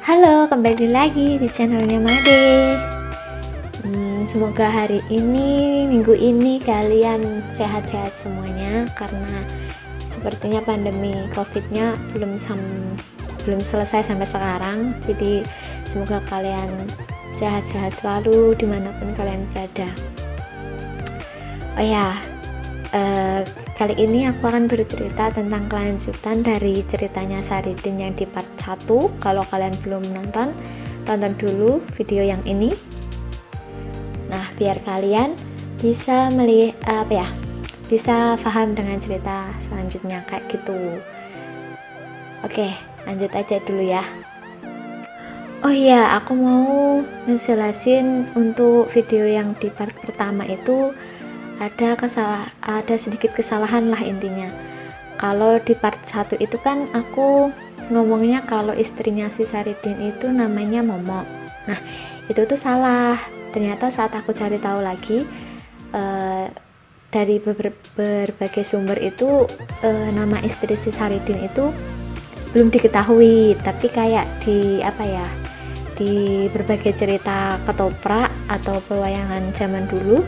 Halo, kembali lagi di channelnya Made. Semoga hari ini, minggu ini kalian sehat-sehat semuanya, karena sepertinya pandemi COVID-nya belum selesai sampai sekarang. Jadi semoga kalian sehat-sehat selalu dimanapun kalian berada. Oh ya, kali ini aku akan bercerita tentang kelanjutan dari ceritanya Saridin yang di part 1. Kalau kalian belum nonton, tonton dulu video yang ini. Nah, biar kalian bisa bisa paham dengan cerita selanjutnya kayak gitu. Oke, lanjut aja dulu ya. Oh iya, aku mau ngejelasin untuk video yang di part pertama itu ada sedikit kesalahan lah intinya. Kalau di part 1 itu kan aku ngomongnya kalau istrinya si Saridin itu namanya Momo. Nah, itu tuh salah. Ternyata saat aku cari tahu lagi dari berbagai sumber itu nama istri si Saridin itu belum diketahui, tapi kayak di berbagai cerita ketoprak atau pewayangan zaman dulu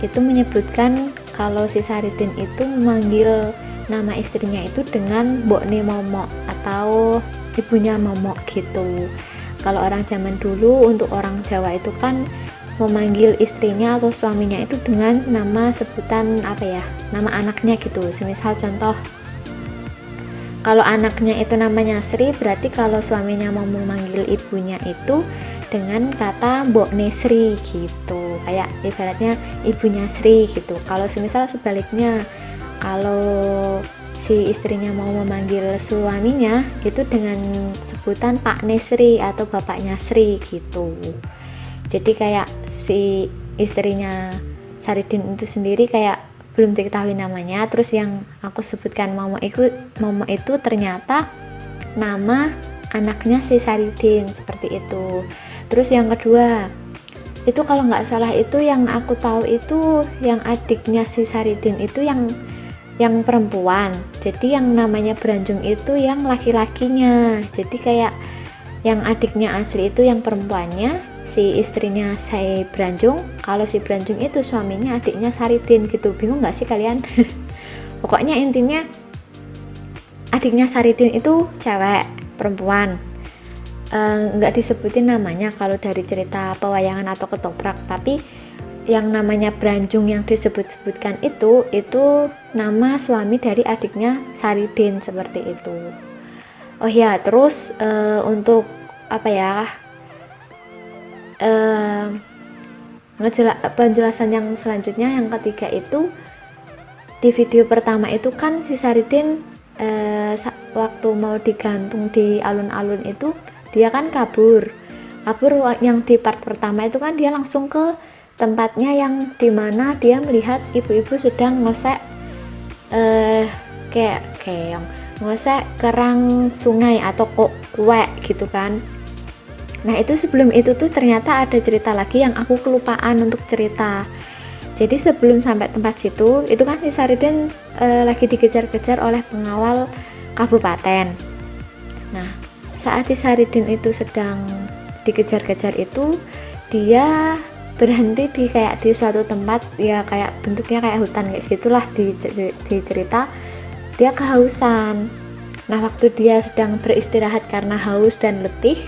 itu menyebutkan kalau si Saridin itu memanggil nama istrinya itu dengan Mbokne Momo atau ibunya Momo gitu. Kalau orang zaman dulu, untuk orang Jawa itu kan memanggil istrinya atau suaminya itu dengan nama sebutan nama anaknya gitu. Semisal contoh, kalau anaknya itu namanya Sri, berarti kalau suaminya mau memanggil ibunya itu dengan kata Mbokne Sri gitu, kayak ibaratnya ibunya Sri gitu. Kalau semisal sebaliknya, kalau si istrinya mau memanggil suaminya itu dengan sebutan Pak Nesri atau bapaknya Sri gitu. Jadi kayak si istrinya Saridin itu sendiri kayak belum diketahui namanya. Terus yang aku sebutkan Momo itu ternyata nama anaknya si Saridin, seperti itu. Terus yang kedua, itu kalau nggak salah itu yang aku tahu itu yang adiknya si Saridin itu yang perempuan. Jadi yang namanya Branjung itu yang laki-lakinya. Jadi kayak yang adiknya asli itu yang perempuannya, si istrinya si Branjung. Kalau si Branjung itu suaminya adiknya Saridin gitu. Bingung nggak sih kalian? Pokoknya intinya adiknya Saridin itu cewek, perempuan. Nggak disebutin namanya kalau dari cerita pewayangan atau ketoprak, tapi yang namanya Branjung yang disebut-sebutkan itu nama suami dari adiknya Saridin, seperti itu. Oh ya, terus untuk penjelasan yang selanjutnya, yang ketiga itu di video pertama itu kan si Saridin waktu mau digantung di alun-alun itu dia kan kabur. Yang di part pertama itu kan dia langsung ke tempatnya yang dimana dia melihat ibu-ibu sedang ngosek ngosek kerang sungai atau kuek gitu kan. Nah, itu sebelum itu tuh ternyata ada cerita lagi yang aku kelupaan untuk cerita. Jadi sebelum sampai tempat situ itu kan si Saridin lagi dikejar-kejar oleh pengawal kabupaten. Nah, saat si Saridin itu sedang dikejar-kejar itu, dia berhenti di suatu tempat ya, kayak bentuknya kayak hutan kayak gitulah di cerita. Dia kehausan. Nah, waktu dia sedang beristirahat karena haus dan letih,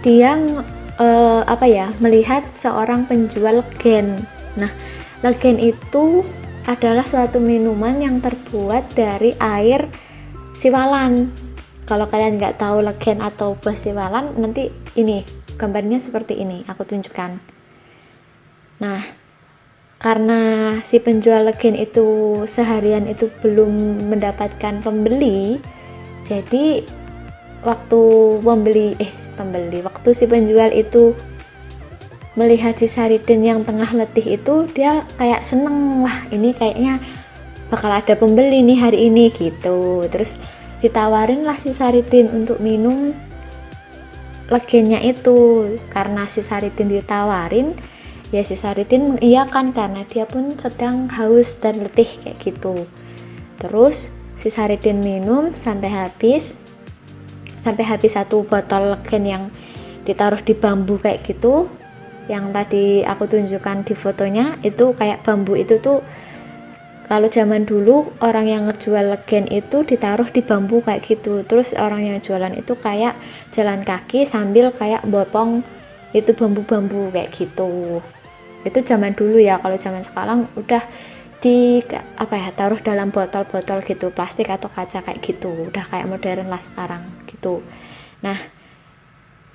dia melihat seorang penjual legen. Nah, legen itu adalah suatu minuman yang terbuat dari air siwalan. Kalau kalian nggak tahu legen atau buah siwalan, nanti ini gambarnya seperti ini, aku tunjukkan. Nah, karena si penjual legen itu seharian itu belum mendapatkan pembeli, jadi waktu si penjual itu melihat si Saridin yang tengah letih itu, dia kayak seneng, wah ini kayaknya bakal ada pembeli nih hari ini gitu. Terus ditawarin lah si Saridin untuk minum legennya itu. Karena si Saridin ditawarin, ya si Saridin mengiyakan karena dia pun sedang haus dan letih kayak gitu. Terus si Saridin minum sampai habis. sampai habis satu botol legen yang ditaruh di bambu kayak gitu, yang tadi aku tunjukkan di fotonya. Itu kayak bambu itu tuh kalau zaman dulu orang yang ngejual legen itu ditaruh di bambu kayak gitu, terus orang yang jualan itu kayak jalan kaki sambil kayak bopong itu bambu-bambu kayak gitu. Itu zaman dulu ya. Kalau zaman sekarang udah di taruh dalam botol-botol gitu, plastik atau kaca kayak gitu, udah kayak modern lah sekarang gitu. Nah,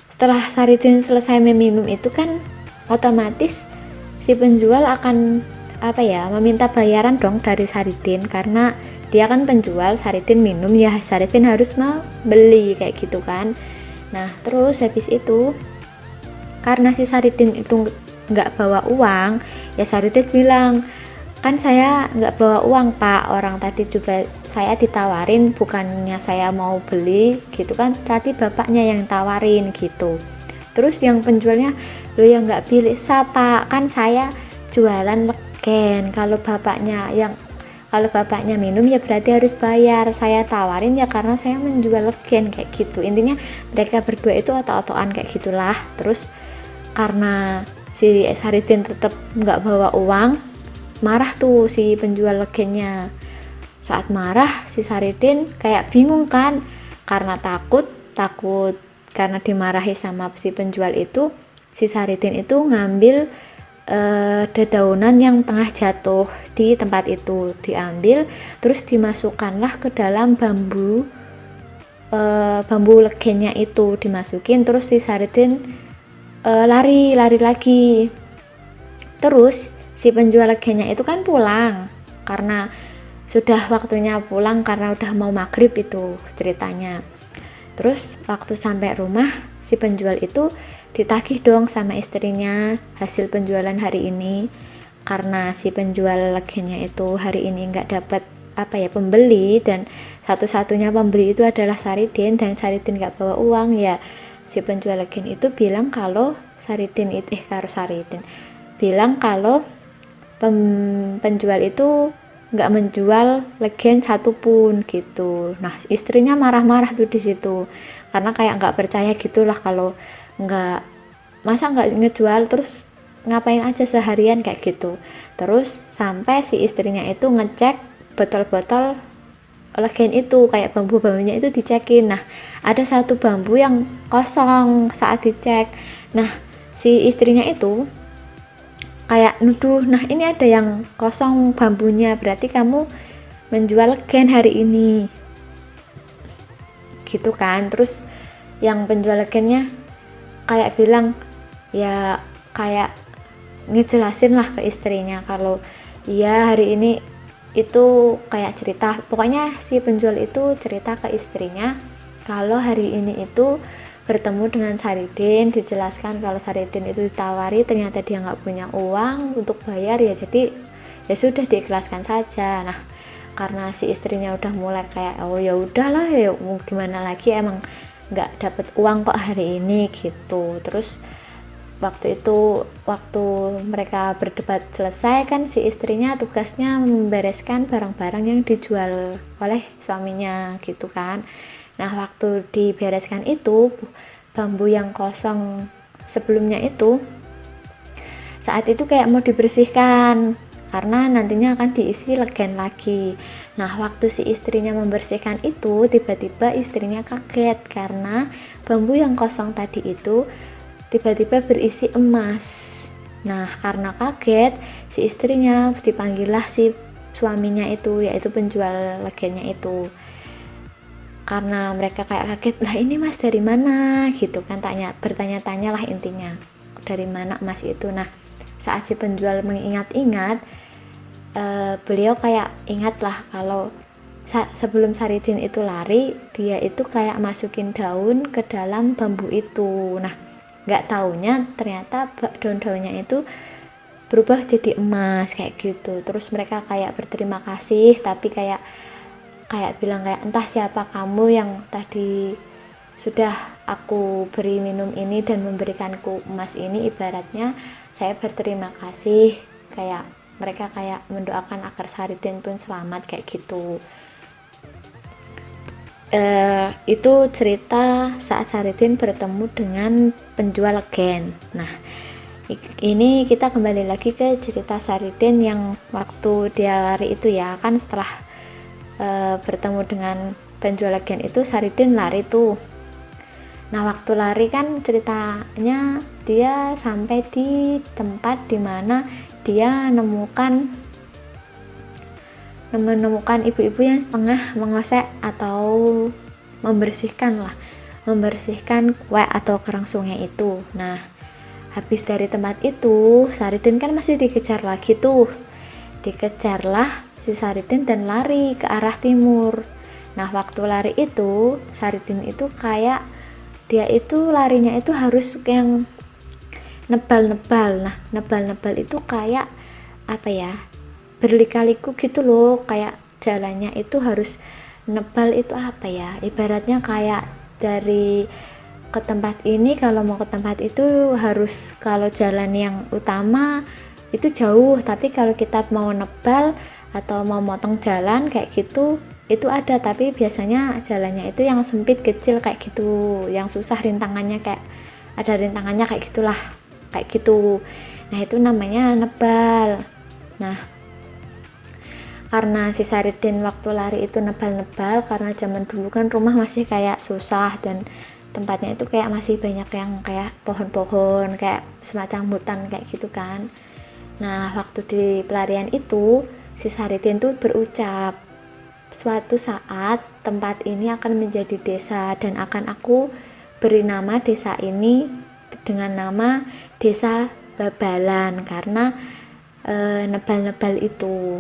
setelah Saridin selesai meminum itu kan otomatis si penjual akan meminta bayaran dong dari Saridin, karena dia kan penjual, Saridin minum ya Saridin harus mau beli kayak gitu kan. Nah terus habis itu karena si Saridin itu nggak bawa uang, ya Saridin bilang, kan saya nggak bawa uang Pak, orang tadi juga saya ditawarin, bukannya saya mau beli gitu kan, tadi bapaknya yang tawarin gitu. Terus yang penjualnya, lo yang nggak bisa Pak, kan saya jualan legen, kalau bapaknya minum ya berarti harus bayar, saya tawarin ya karena saya menjual legen kayak gitu. Intinya mereka berdua itu otot-ototan kayak gitulah. Terus karena si Saridin tetap nggak bawa uang, marah tuh si penjual legennya. Saat marah si Saridin kayak bingung kan, karena takut karena dimarahi sama si penjual itu, si Saridin itu ngambil dedaunan yang tengah jatuh di tempat itu, diambil terus dimasukkanlah ke dalam bambu legennya itu dimasukin, terus si Saridin lari lagi. Terus si penjual legennya itu kan pulang, karena sudah waktunya pulang karena udah mau maghrib itu ceritanya. Terus waktu sampai rumah si penjual itu ditagih dong sama istrinya hasil penjualan hari ini, karena si penjual legennya itu hari ini nggak dapat pembeli, dan satu-satunya pembeli itu adalah Saridin, dan Saridin nggak bawa uang. Ya si penjual legen itu bilang kalau Saridin bilang kalau penjual itu nggak menjual legen satupun gitu. Nah istrinya marah-marah tuh di situ, karena kayak nggak percaya gitulah, kalau masa nggak ngejual, terus ngapain aja seharian kayak gitu. Terus sampai si istrinya itu ngecek botol-botol legen itu, kayak bambu-bambunya itu dicekin. Nah ada satu bambu yang kosong saat dicek. Nah si istrinya itu kayak nuduh, nah ini ada yang kosong bambunya, berarti kamu menjual legen hari ini gitu kan. Terus yang penjual legennya kayak bilang, ya kayak ngejelasin lah ke istrinya kalau iya hari ini itu kayak cerita, pokoknya si penjual itu cerita ke istrinya kalau hari ini itu bertemu dengan Saridin, dijelaskan kalau Saridin itu ditawari, ternyata dia nggak punya uang untuk bayar, ya jadi ya sudah diikhlaskan saja. Nah karena si istrinya udah mulai kayak oh ya udahlah ya mau gimana lagi, emang nggak dapet uang kok hari ini gitu. Terus waktu mereka berdebat selesai kan, si istrinya tugasnya membereskan barang-barang yang dijual oleh suaminya gitu kan. Nah waktu dibereskan itu, bambu yang kosong sebelumnya itu saat itu kayak mau dibersihkan karena nantinya akan diisi legen lagi. Nah waktu si istrinya membersihkan itu, tiba-tiba istrinya kaget karena bambu yang kosong tadi itu tiba-tiba berisi emas. Nah karena kaget, si istrinya dipanggillah si suaminya itu, yaitu penjual legennya itu. Karena mereka kayak kaget, lah ini mas dari mana gitu kan, bertanya-tanya lah intinya, dari mana emas itu. Nah saat si penjual mengingat-ingat, beliau kayak ingat lah kalau sebelum Saridin itu lari, dia itu kayak masukin daun ke dalam bambu itu. Nah nggak taunya ternyata daun-daunnya itu berubah jadi emas kayak gitu. Terus mereka kayak berterima kasih, tapi kayak bilang kayak entah siapa kamu yang tadi sudah aku beri minum ini dan memberikanku emas ini, ibaratnya saya berterima kasih. Kayak mereka kayak mendoakan agar Saridin pun selamat kayak gitu. Itu cerita saat Saridin bertemu dengan penjual gen. Nah, ini kita kembali lagi ke cerita Saridin yang waktu dia lari itu ya, kan setelah bertemu dengan penjual gen itu Saridin lari tuh. Nah, waktu lari kan ceritanya dia sampai di tempat dimana dia menemukan ibu-ibu yang setengah mengosek atau membersihkan kue atau kerang sungai itu. Nah, habis dari tempat itu Saridin kan masih dikejar lagi tuh. Dikejarlah si Saridin dan lari ke arah timur. Nah, waktu lari itu Saridin itu kayak dia itu larinya itu harus yang nebal-nebal. Nah, nebal-nebal itu kayak apa ya, berlika-liku gitu loh, kayak jalannya itu harus nebal. Itu apa ya, ibaratnya kayak dari ke tempat ini kalau mau ke tempat itu harus, kalau jalan yang utama itu jauh, tapi kalau kita mau nebal atau mau motong jalan kayak gitu itu ada, tapi biasanya jalannya itu yang sempit kecil kayak gitu, yang susah rintangannya, kayak ada rintangannya kayak gitulah, kayak gitu. Nah, itu namanya nebal. Nah, karena si Saridin waktu lari itu nebal-nebal, karena zaman dulu kan rumah masih kayak susah dan tempatnya itu kayak masih banyak yang kayak pohon-pohon, kayak semacam hutan kayak gitu kan. Nah, waktu di pelarian itu si Saridin tuh berucap, suatu saat tempat ini akan menjadi desa dan akan aku beri nama desa ini dengan nama Desa Babalan karena nebal-nebal itu.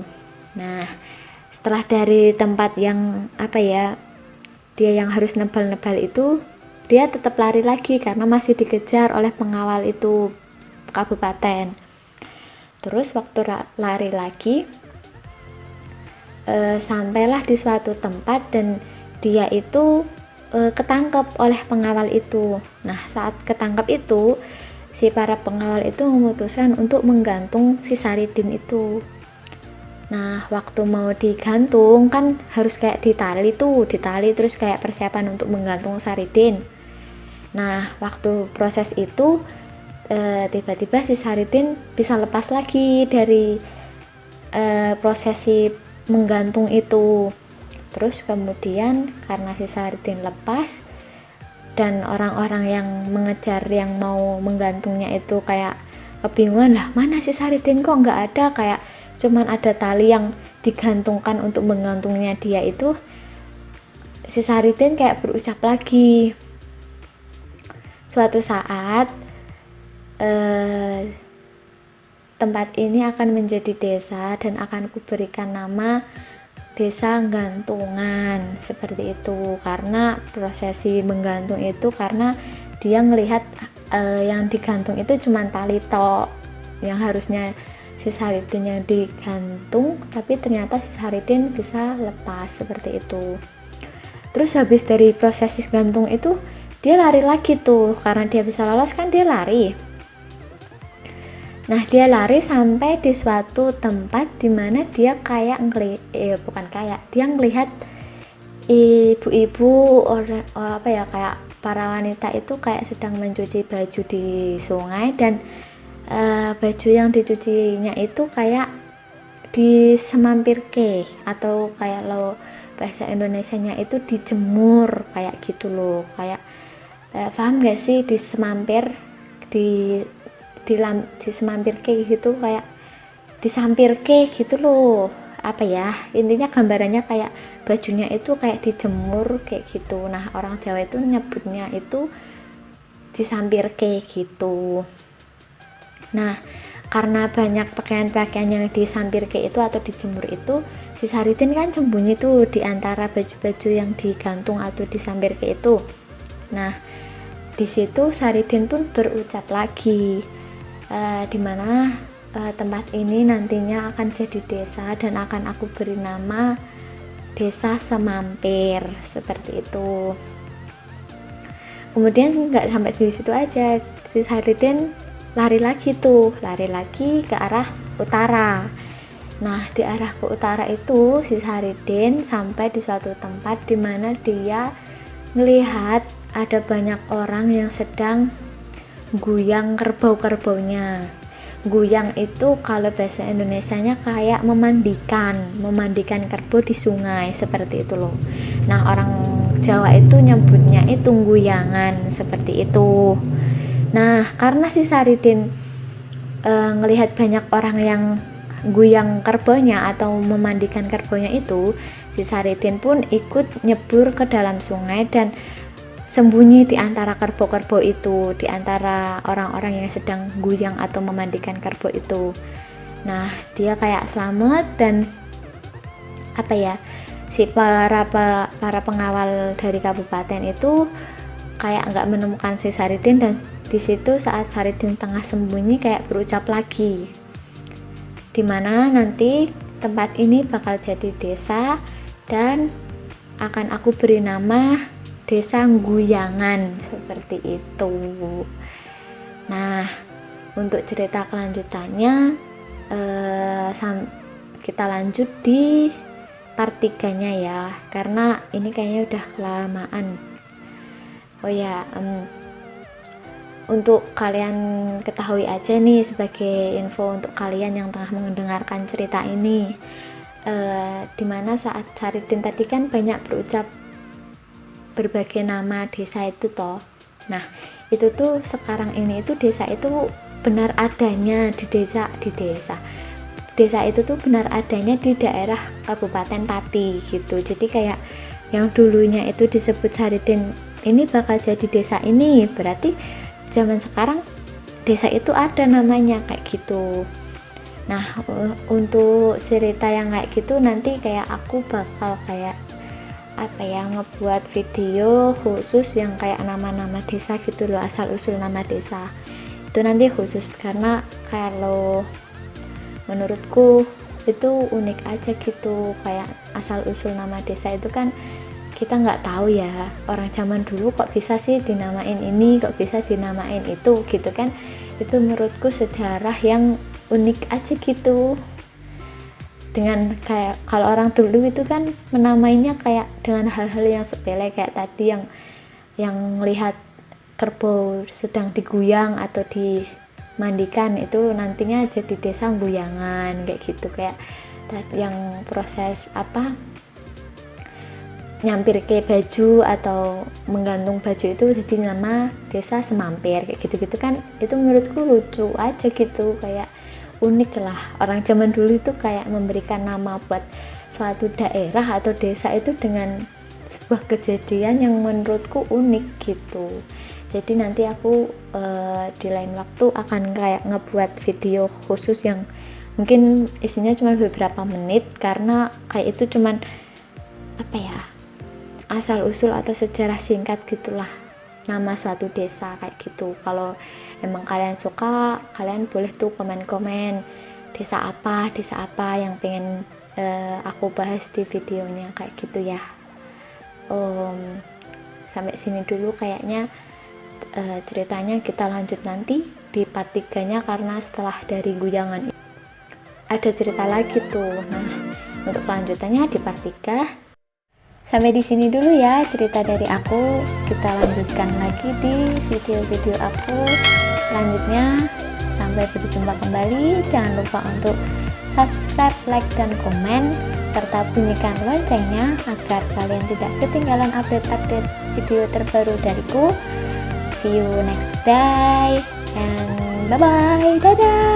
Nah, setelah dari tempat yang apa ya, dia yang harus nebal-nebal itu, dia tetap lari lagi karena masih dikejar oleh pengawal itu kabupaten. Terus waktu lari lagi sampailah di suatu tempat dan dia itu ketangkep oleh pengawal itu. Nah, saat ketangkep itu si para pengawal itu memutuskan untuk menggantung si Saridin itu. Nah, waktu mau digantung kan harus kayak ditali terus kayak persiapan untuk menggantung Saridin. Nah, waktu proses itu tiba-tiba si Saridin bisa lepas lagi dari prosesi menggantung itu. Terus kemudian karena si Saridin lepas dan orang-orang yang mengejar yang mau menggantungnya itu kayak kebingungan, lah mana si Saridin kok nggak ada, kayak cuman ada tali yang digantungkan untuk menggantungnya dia itu. Si Saridin kayak berucap lagi, suatu saat tempat ini akan menjadi desa dan akan kuberikan nama Desa Gantungan, seperti itu. Karena prosesi menggantung itu karena dia ngelihat yang digantung itu cuma tali tok, yang harusnya si Saridin yang digantung, tapi ternyata si Saridin bisa lepas, seperti itu. Terus habis dari prosesi gantung itu dia lari lagi tuh, karena dia bisa lolos kan dia lari. Nah, dia lari sampai di suatu tempat dimana dia kayak dia ngelihat ibu-ibu kayak para wanita itu kayak sedang mencuci baju di sungai, dan baju yang dicucinya itu kayak disemampirke, atau kayak lo bahasa Indonesianya itu dijemur kayak gitu loh, kayak paham gak sih, disemampir disemampirke gitu, kayak disampirke gitu loh, apa ya, intinya gambarannya kayak bajunya itu kayak dijemur kayak gitu. Nah, orang Jawa itu nyebutnya itu disampirke gitu. Nah, karena banyak pakaian-pakaian yang disampirke itu atau dijemur itu, si Saridin kan sembunyi tuh di antara baju-baju yang digantung atau disampirke itu. Nah, di situ Saridin pun berucap lagi, dimana tempat ini nantinya akan jadi desa dan akan aku beri nama Desa Semampir, seperti itu. Kemudian nggak sampai di situ aja, si Saridin lari lagi ke arah utara. Nah, di arah ke utara itu si Saridin sampai di suatu tempat di mana dia melihat ada banyak orang yang sedang guyang kerbau-kerbaunya. Guyang itu kalau bahasa Indonesianya kayak memandikan kerbau di sungai, seperti itu loh. Nah, orang Jawa itu nyebutnya itu guyangan, seperti itu. Nah, karena si Saridin ngelihat banyak orang yang guyang kerbaunya atau memandikan kerbaunya itu, si Saridin pun ikut nyebur ke dalam sungai dan sembunyi di antara kerbau-kerbau itu, di antara orang-orang yang sedang guyang atau memandikan kerbau itu. Nah, dia kayak selamat dan si para pengawal dari kabupaten itu kayak nggak menemukan si Saridin, dan di situ saat Saridin tengah sembunyi kayak berucap lagi, dimana nanti tempat ini bakal jadi desa dan akan aku beri nama Desa Guyangan, seperti itu. Nah, untuk cerita kelanjutannya kita lanjut di part 3-nya ya, karena ini kayaknya udah kelamaan. Oh ya, untuk kalian ketahui aja nih, sebagai info untuk kalian yang tengah mendengarkan cerita ini, dimana saat Saridin tadi kan banyak berucap berbagai nama desa itu toh. Nah, itu tuh sekarang ini itu desa itu benar adanya di desa itu tuh benar adanya di daerah Kabupaten Pati gitu. Jadi kayak yang dulunya itu disebut Saridin ini bakal jadi desa ini, berarti zaman sekarang desa itu ada namanya kayak gitu. Nah, untuk cerita yang kayak gitu nanti kayak aku bakal kayak ngebuat video khusus yang kayak nama-nama desa gitu loh, asal usul nama desa itu nanti khusus, karena kalau menurutku itu unik aja gitu, kayak asal usul nama desa itu kan kita nggak tahu ya, orang zaman dulu kok bisa sih dinamain ini, kok bisa dinamain itu gitu kan. Itu menurutku sejarah yang unik aja gitu, dengan kayak kalau orang dulu itu kan menamainya kayak dengan hal-hal yang sepele kayak tadi yang melihat kerbau sedang diguyang atau dimandikan itu nantinya jadi desa guyangan kayak gitu, kayak yang proses nyampir ke baju atau menggantung baju itu jadi nama desa Semampir kayak gitu-gitu kan. Itu menurutku lucu aja gitu, kayak unik lah. Orang zaman dulu itu kayak memberikan nama buat suatu daerah atau desa itu dengan sebuah kejadian yang menurutku unik gitu. Jadi nanti aku di lain waktu akan kayak ngebuat video khusus yang mungkin isinya cuma beberapa menit, karena kayak itu cuman asal usul atau sejarah singkat gitulah nama suatu desa kayak gitu. Kalau emang kalian suka, kalian boleh tuh komen-komen desa apa yang pengen aku bahas di videonya kayak gitu ya. Sampai sini dulu kayaknya ceritanya, kita lanjut nanti di part 3-nya, karena setelah dari guyangan ada cerita lagi tuh. Nah, untuk kelanjutannya di part 3. Sampai di sini dulu ya cerita dari aku. Kita lanjutkan lagi di video-video aku selanjutnya. Sampai berjumpa kembali. Jangan lupa untuk subscribe, like, dan komen, serta bunyikan loncengnya agar kalian tidak ketinggalan update-update video terbaru dariku. See you next day and bye-bye. Dadah.